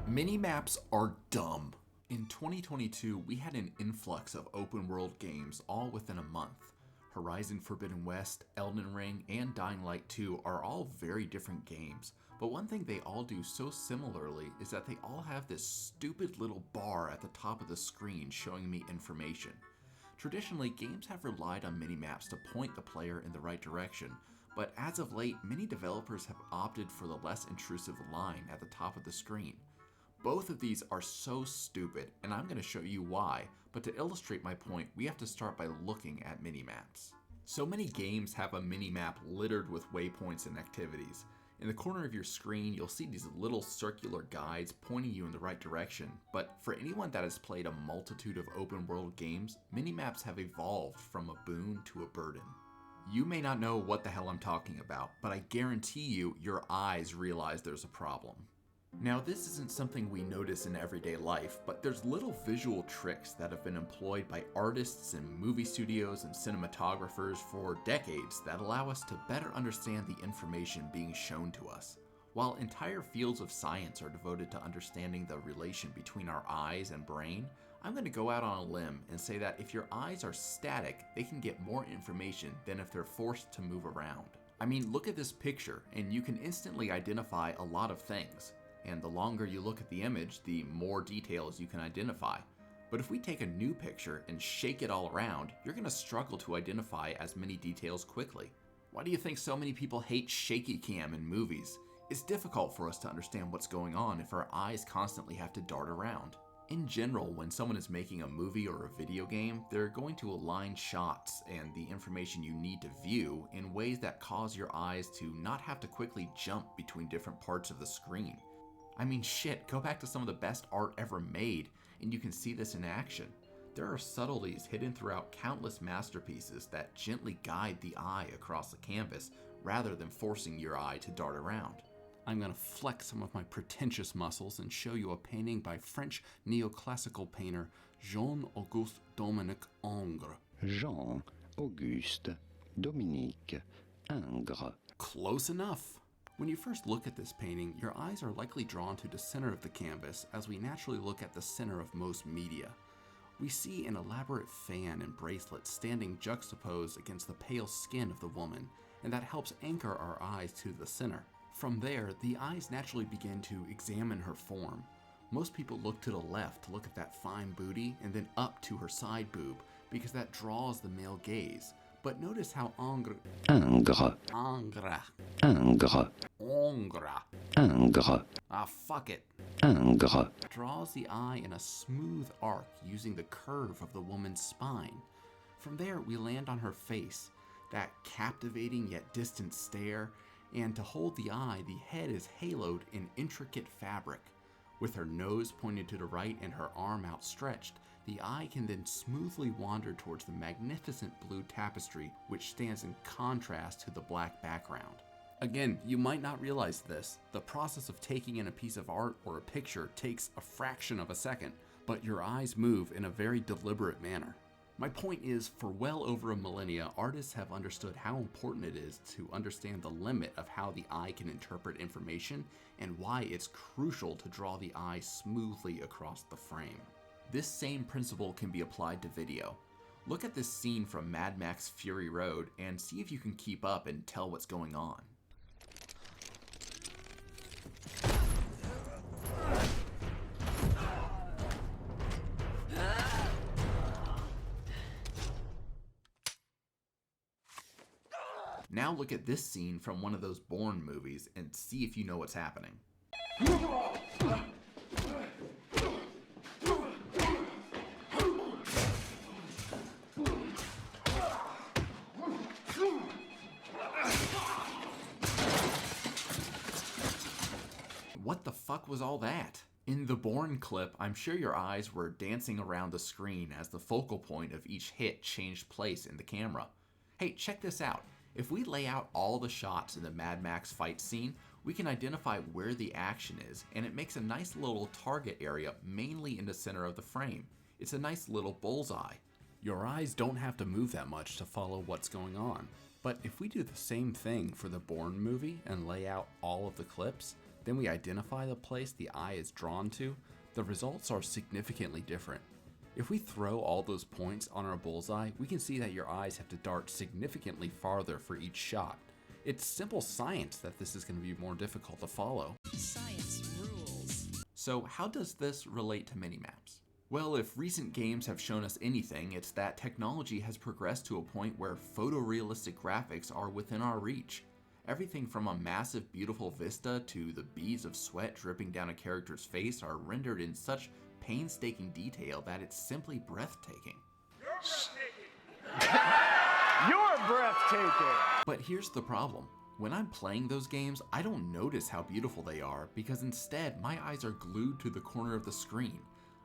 Minimaps are dumb. In 2022, we had an influx of open world games all within a month. Horizon Forbidden West, Elden Ring, and Dying Light 2 are all very different games, but one thing they all do so similarly is that they all have this stupid little bar at the top of the screen showing me information. Traditionally, games have relied on minimaps to point the player in the right direction, but as of late, many developers have opted for the less intrusive line at the top of the screen. Both of these are so stupid, and I'm going to show you why, but to illustrate my point, we have to start by looking at minimaps. So many games have a minimap littered with waypoints and activities. In the corner of your screen, you'll see these little circular guides pointing you in the right direction, but for anyone that has played a multitude of open world games, minimaps have evolved from a boon to a burden. You may not know what the hell I'm talking about, but I guarantee you, your eyes realize there's a problem. Now, this isn't something we notice in everyday life, but there's little visual tricks that have been employed by artists and movie studios and cinematographers for decades that allow us to better understand the information being shown to us. While entire fields of science are devoted to understanding the relation between our eyes and brain, I'm going to go out on a limb and say that if your eyes are static, they can get more information than if they're forced to move around. I mean, look at this picture, and you can instantly identify a lot of things. And the longer you look at the image, the more details you can identify. But if we take a new picture and shake it all around, you're going to struggle to identify as many details quickly. Why do you think so many people hate shaky cam in movies? It's difficult for us to understand what's going on if our eyes constantly have to dart around. In general, when someone is making a movie or a video game, they're going to align shots and the information you need to view in ways that cause your eyes to not have to quickly jump between different parts of the screen. I mean, shit, go back to some of the best art ever made, and you can see this in action. There are subtleties hidden throughout countless masterpieces that gently guide the eye across the canvas rather than forcing your eye to dart around. I'm going to flex some of my pretentious muscles and show you a painting by French neoclassical painter Jean-Auguste Dominique Ingres. Jean-Auguste Dominique Ingres. Close enough. When you first look at this painting, your eyes are likely drawn to the center of the canvas as we naturally look at the center of most media. We see an elaborate fan and bracelet standing juxtaposed against the pale skin of the woman, and that helps anchor our eyes to the center. From there, the eyes naturally begin to examine her form. Most people look to the left to look at that fine booty and then up to her side boob because that draws the male gaze. But notice how Ingres fuck it. Ingres Draws the eye in a smooth arc using the curve of the woman's spine. From there, we land on her face, that captivating yet distant stare, and to hold the eye, the head is haloed in intricate fabric. With her nose pointed to the right and her arm outstretched, the eye can then smoothly wander towards the magnificent blue tapestry which stands in contrast to the black background. Again, you might not realize this. The process of taking in a piece of art or a picture takes a fraction of a second, but your eyes move in a very deliberate manner. My point is, for well over a millennia, artists have understood how important it is to understand the limit of how the eye can interpret information and why it's crucial to draw the eye smoothly across the frame. This same principle can be applied to video. Look at this scene from Mad Max Fury Road and see if you can keep up and tell what's going on. Now look at this scene from one of those Bourne movies and see if you know what's happening. What the fuck was all that? In the Bourne clip, I'm sure your eyes were dancing around the screen as the focal point of each hit changed place in the camera. Hey, check this out. If we lay out all the shots in the Mad Max fight scene, we can identify where the action is, and it makes a nice little target area mainly in the center of the frame. It's a nice little bullseye. Your eyes don't have to move that much to follow what's going on. But if we do the same thing for the Bourne movie and lay out all of the clips, then we identify the place the eye is drawn to, the results are significantly different. If we throw all those points on our bullseye, we can see that your eyes have to dart significantly farther for each shot. It's simple science that this is going to be more difficult to follow. Science rules. So how does this relate to minimaps? Well, if recent games have shown us anything, it's that technology has progressed to a point where photorealistic graphics are within our reach. Everything from a massive, beautiful vista to the beads of sweat dripping down a character's face are rendered in such painstaking detail that it's simply breathtaking. You're breathtaking! But here's the problem. When I'm playing those games, I don't notice how beautiful they are because instead my eyes are glued to the corner of the screen.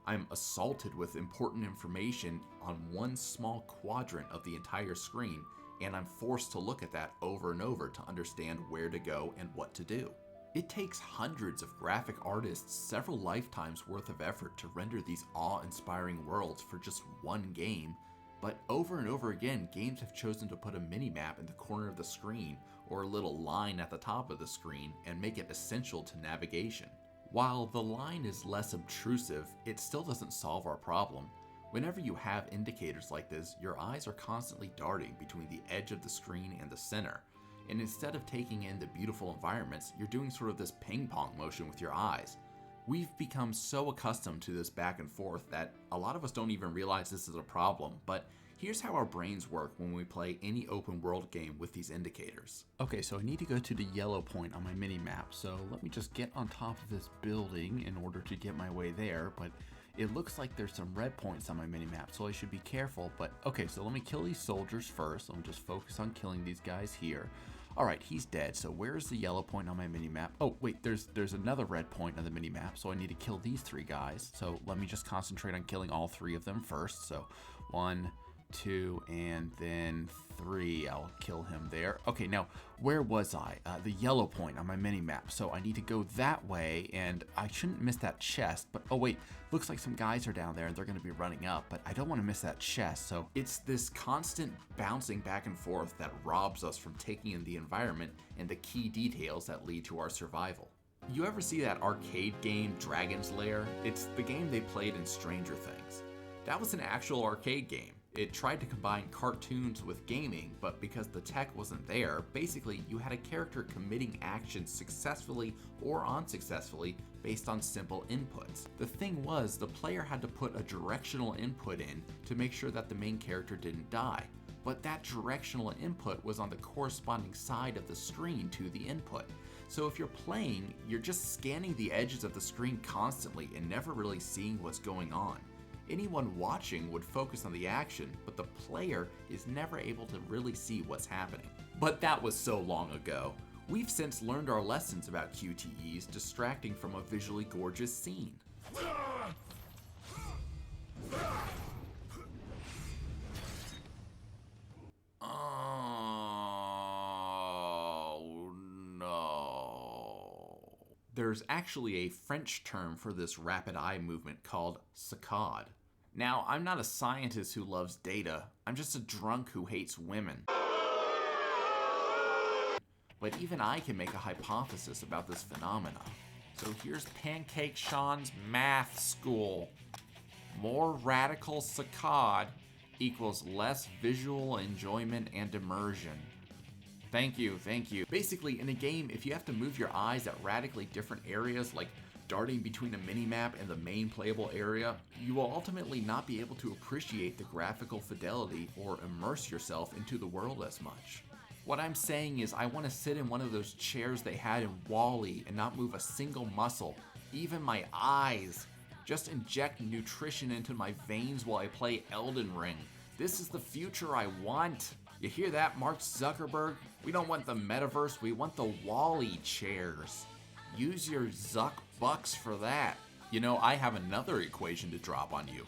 I'm assaulted with important information on one small quadrant of the entire screen, and I'm forced to look at that over and over to understand where to go and what to do. It takes hundreds of graphic artists several lifetimes worth of effort to render these awe-inspiring worlds for just one game, but over and over again, games have chosen to put a minimap in the corner of the screen or a little line at the top of the screen and make it essential to navigation. While the line is less obtrusive, it still doesn't solve our problem. Whenever you have indicators like this, your eyes are constantly darting between the edge of the screen and the center. And instead of taking in the beautiful environments, you're doing sort of this ping pong motion with your eyes. We've become so accustomed to this back and forth that a lot of us don't even realize this is a problem, but here's how our brains work when we play any open world game with these indicators. Okay, so I need to go to the yellow point on my mini map, so let me just get on top of this building in order to get my way there, but it looks like there's some red points on my mini map, so I should be careful, but okay, so let me kill these soldiers first. Let me just focus on killing these guys here. Alright, he's dead, so where's the yellow point on my mini-map? Oh, wait, there's another red point on the mini-map, so I need to kill these three guys. So let me just concentrate on killing all three of them first. So 1, 2, and then 3. I'll kill him there. Okay, now, where was I? The yellow point on my mini-map. So I need to go that way, and I shouldn't miss that chest, but oh wait, looks like some guys are down there and they're going to be running up, but I don't want to miss that chest. So it's this constant bouncing back and forth that robs us from taking in the environment and the key details that lead to our survival. You ever see that arcade game Dragon's Lair? It's the game they played in Stranger Things. That was an actual arcade game. It tried to combine cartoons with gaming, but because the tech wasn't there, basically you had a character committing actions successfully or unsuccessfully based on simple inputs. The thing was, the player had to put a directional input in to make sure that the main character didn't die, but that directional input was on the corresponding side of the screen to the input. So if you're playing, you're just scanning the edges of the screen constantly and never really seeing what's going on. Anyone watching would focus on the action, but the player is never able to really see what's happening. But that was so long ago. We've since learned our lessons about QTEs distracting from a visually gorgeous scene. Oh no. There's actually a French term for this rapid eye movement called saccade. Now, I'm not a scientist who loves data, I'm just a drunk who hates women. But even I can make a hypothesis about this phenomena. So here's Pancake Sean's math school. More radical saccade equals less visual enjoyment and immersion. Thank you, thank you. Basically, in a game, if you have to move your eyes at radically different areas, like darting between a mini-map and the main playable area, you will ultimately not be able to appreciate the graphical fidelity or immerse yourself into the world as much. What I'm saying is I want to sit in one of those chairs they had in WALL-E and not move a single muscle, even my eyes. Just inject nutrition into my veins while I play Elden Ring. This is the future I want. You hear that, Mark Zuckerberg? We don't want the metaverse, we want the WALL-E chairs. Use your Zuck bucks for that. You know, I have another equation to drop on you.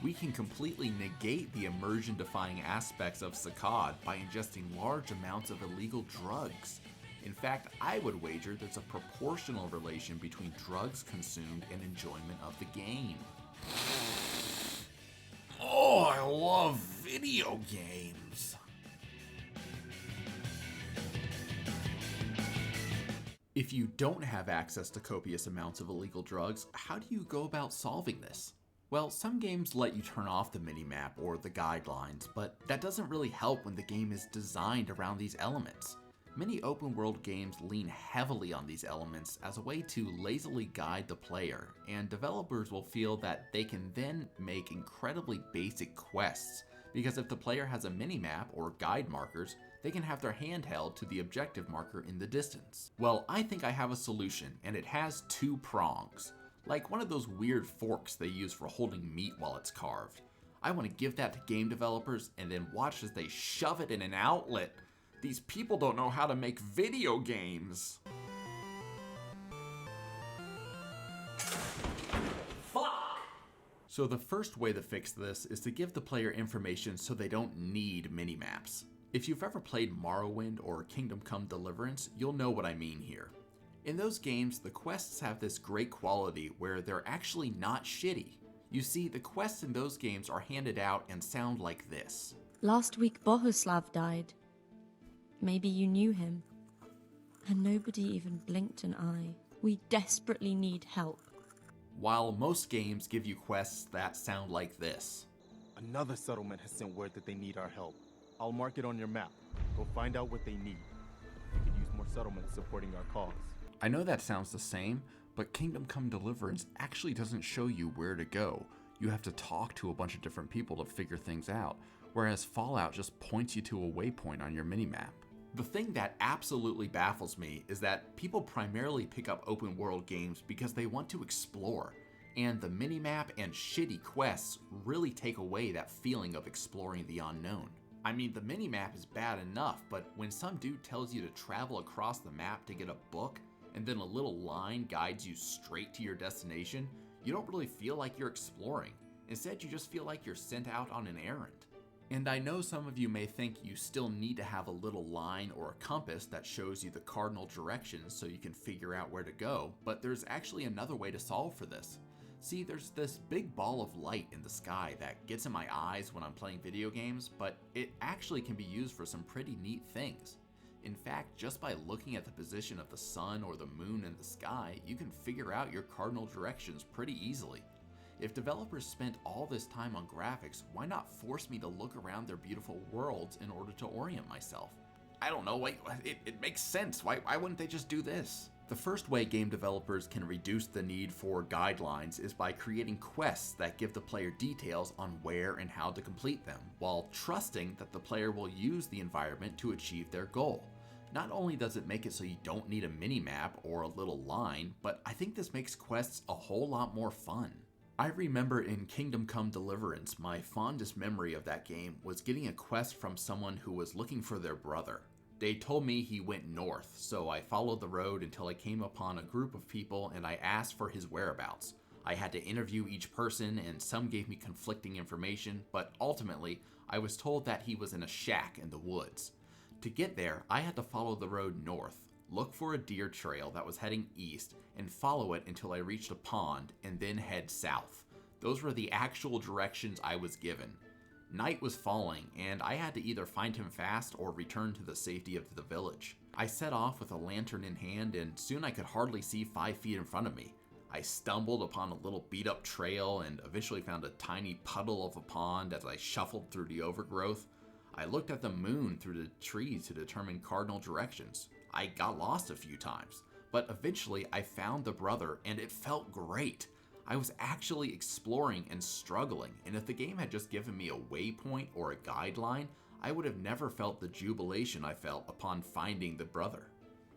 We can completely negate the immersion-defying aspects of saccade by ingesting large amounts of illegal drugs. In fact, I would wager there's a proportional relation between drugs consumed and enjoyment of the game. Oh, I love video games. If you don't have access to copious amounts of illegal drugs, how do you go about solving this? Well, some games let you turn off the minimap or the guidelines, but that doesn't really help when the game is designed around these elements. Many open world games lean heavily on these elements as a way to lazily guide the player, and developers will feel that they can then make incredibly basic quests, because if the player has a minimap or guide markers, they can have their hand held to the objective marker in the distance. Well, I think I have a solution, and it has 2 prongs. Like one of those weird forks they use for holding meat while it's carved. I want to give that to game developers and then watch as they shove it in an outlet. These people don't know how to make video games. Fuck! So the first way to fix this is to give the player information so they don't need minimaps. If you've ever played Morrowind or Kingdom Come Deliverance, you'll know what I mean here. In those games, the quests have this great quality where they're actually not shitty. You see, the quests in those games are handed out and sound like this. Last week Bohuslav died. Maybe you knew him. And nobody even blinked an eye. We desperately need help. While most games give you quests that sound like this. Another settlement has sent word that they need our help. I'll mark it on your map. Go find out what they need. We could use more settlements supporting our cause. I know that sounds the same, but Kingdom Come Deliverance actually doesn't show you where to go. You have to talk to a bunch of different people to figure things out, whereas Fallout just points you to a waypoint on your minimap. The thing that absolutely baffles me is that people primarily pick up open world games because they want to explore, and the minimap and shitty quests really take away that feeling of exploring the unknown. I mean, the minimap is bad enough, but when some dude tells you to travel across the map to get a book, and then a little line guides you straight to your destination, you don't really feel like you're exploring. Instead, you just feel like you're sent out on an errand. And I know some of you may think you still need to have a little line or a compass that shows you the cardinal directions so you can figure out where to go, but there's actually another way to solve for this. See, there's this big ball of light in the sky that gets in my eyes when I'm playing video games, but it actually can be used for some pretty neat things. In fact, just by looking at the position of the sun or the moon in the sky, you can figure out your cardinal directions pretty easily. If developers spent all this time on graphics, why not force me to look around their beautiful worlds in order to orient myself? I don't know, it makes sense. Why wouldn't they just do this? The first way game developers can reduce the need for guidelines is by creating quests that give the player details on where and how to complete them, while trusting that the player will use the environment to achieve their goal. Not only does it make it so you don't need a minimap or a little line, but I think this makes quests a whole lot more fun. I remember in Kingdom Come Deliverance, my fondest memory of that game was getting a quest from someone who was looking for their brother. They told me he went north, so I followed the road until I came upon a group of people and I asked for his whereabouts. I had to interview each person and some gave me conflicting information, but ultimately I was told that he was in a shack in the woods. To get there, I had to follow the road north, look for a deer trail that was heading east, and follow it until I reached a pond, and then head south. Those were the actual directions I was given. Night was falling, and I had to either find him fast or return to the safety of the village. I set off with a lantern in hand, and soon I could hardly see 5 feet in front of me. I stumbled upon a little beat-up trail and eventually found a tiny puddle of a pond as I shuffled through the overgrowth. I looked at the moon through the trees to determine cardinal directions. I got lost a few times, but eventually I found the brother and it felt great. I was actually exploring and struggling, and if the game had just given me a waypoint or a guideline, I would have never felt the jubilation I felt upon finding the brother.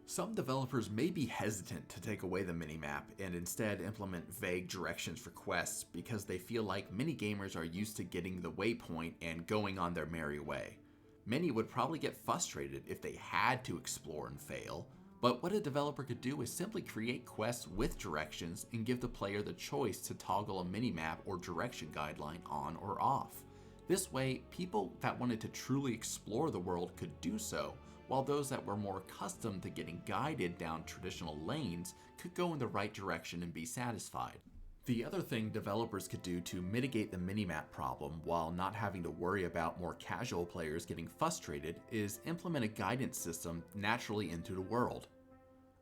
Some developers may be hesitant to take away the minimap and instead implement vague directions for quests because they feel like many gamers are used to getting the waypoint and going on their merry way. Many would probably get frustrated if they had to explore and fail, but what a developer could do is simply create quests with directions and give the player the choice to toggle a minimap or direction guideline on or off. This way, people that wanted to truly explore the world could do so, while those that were more accustomed to getting guided down traditional lanes could go in the right direction and be satisfied. The other thing developers could do to mitigate the minimap problem while not having to worry about more casual players getting frustrated is implement a guidance system naturally into the world.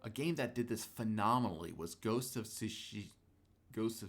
A game that did this phenomenally was Ghost of Tsushima? Ghost of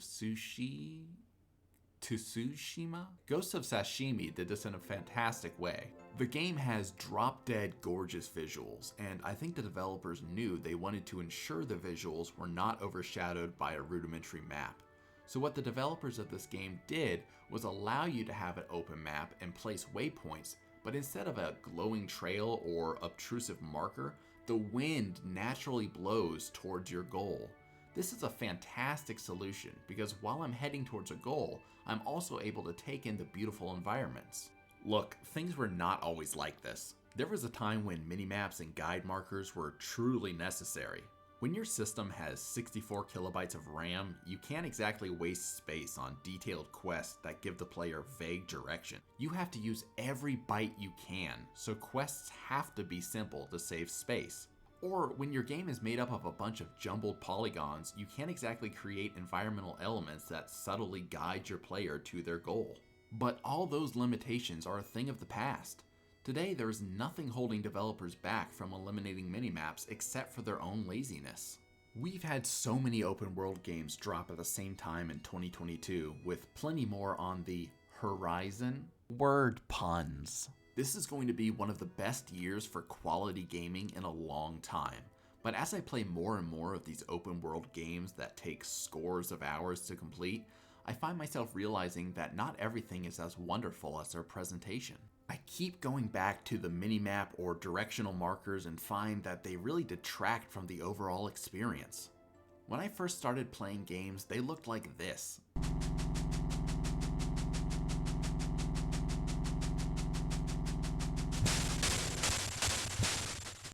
Sashimi did this in a fantastic way. The game has drop-dead gorgeous visuals, and I think the developers knew they wanted to ensure the visuals were not overshadowed by a rudimentary map. So what the developers of this game did was allow you to have an open map and place waypoints, but instead of a glowing trail or obtrusive marker, the wind naturally blows towards your goal. This is a fantastic solution because while I'm heading towards a goal, I'm also able to take in the beautiful environments. Look, things were not always like this. There was a time when minimaps and guide markers were truly necessary. When your system has 64 kilobytes of RAM, you can't exactly waste space on detailed quests that give the player vague direction. You have to use every byte you can, so quests have to be simple to save space. Or when your game is made up of a bunch of jumbled polygons, you can't exactly create environmental elements that subtly guide your player to their goal. But all those limitations are a thing of the past. Today, there is nothing holding developers back from eliminating minimaps except for their own laziness. We've had so many open world games drop at the same time in 2022, with plenty more on the horizon. Word puns. This is going to be one of the best years for quality gaming in a long time. But as I play more and more of these open world games that take scores of hours to complete, I find myself realizing that not everything is as wonderful as their presentation. I keep going back to the minimap or directional markers and find that they really detract from the overall experience. When I first started playing games, they looked like this.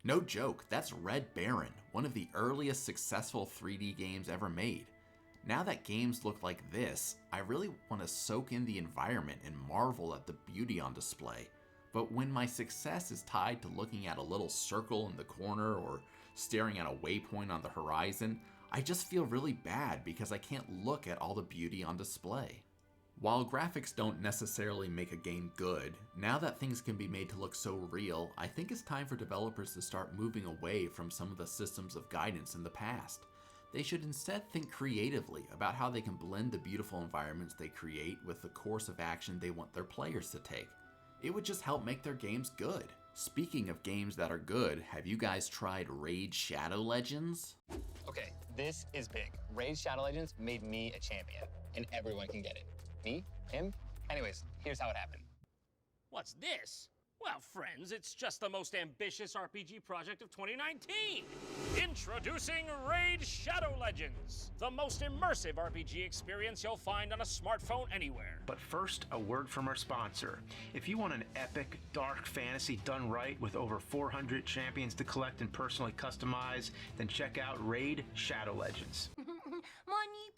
No joke, that's Red Baron, one of the earliest successful 3D games ever made. Now that games look like this, I really want to soak in the environment and marvel at the beauty on display. But when my success is tied to looking at a little circle in the corner or staring at a waypoint on the horizon, I just feel really bad because I can't look at all the beauty on display. While graphics don't necessarily make a game good, now that things can be made to look so real, I think it's time for developers to start moving away from some of the systems of guidance in the past. They should instead think creatively about how they can blend the beautiful environments they create with the course of action they want their players to take. It would just help make their games good. Speaking of games that are good, have you guys tried Raid Shadow Legends? Okay, this is big. Raid Shadow Legends made me a champion, and everyone can get it. Me? Him? Anyways, here's how it happened. What's this? Well, friends, it's just the most ambitious RPG project of 2019. Introducing Raid Shadow Legends, the most immersive RPG experience you'll find on a smartphone anywhere. But first, a word from our sponsor. If you want an epic, dark fantasy done right with over 400 champions to collect and personally customize, then check out Raid Shadow Legends. Money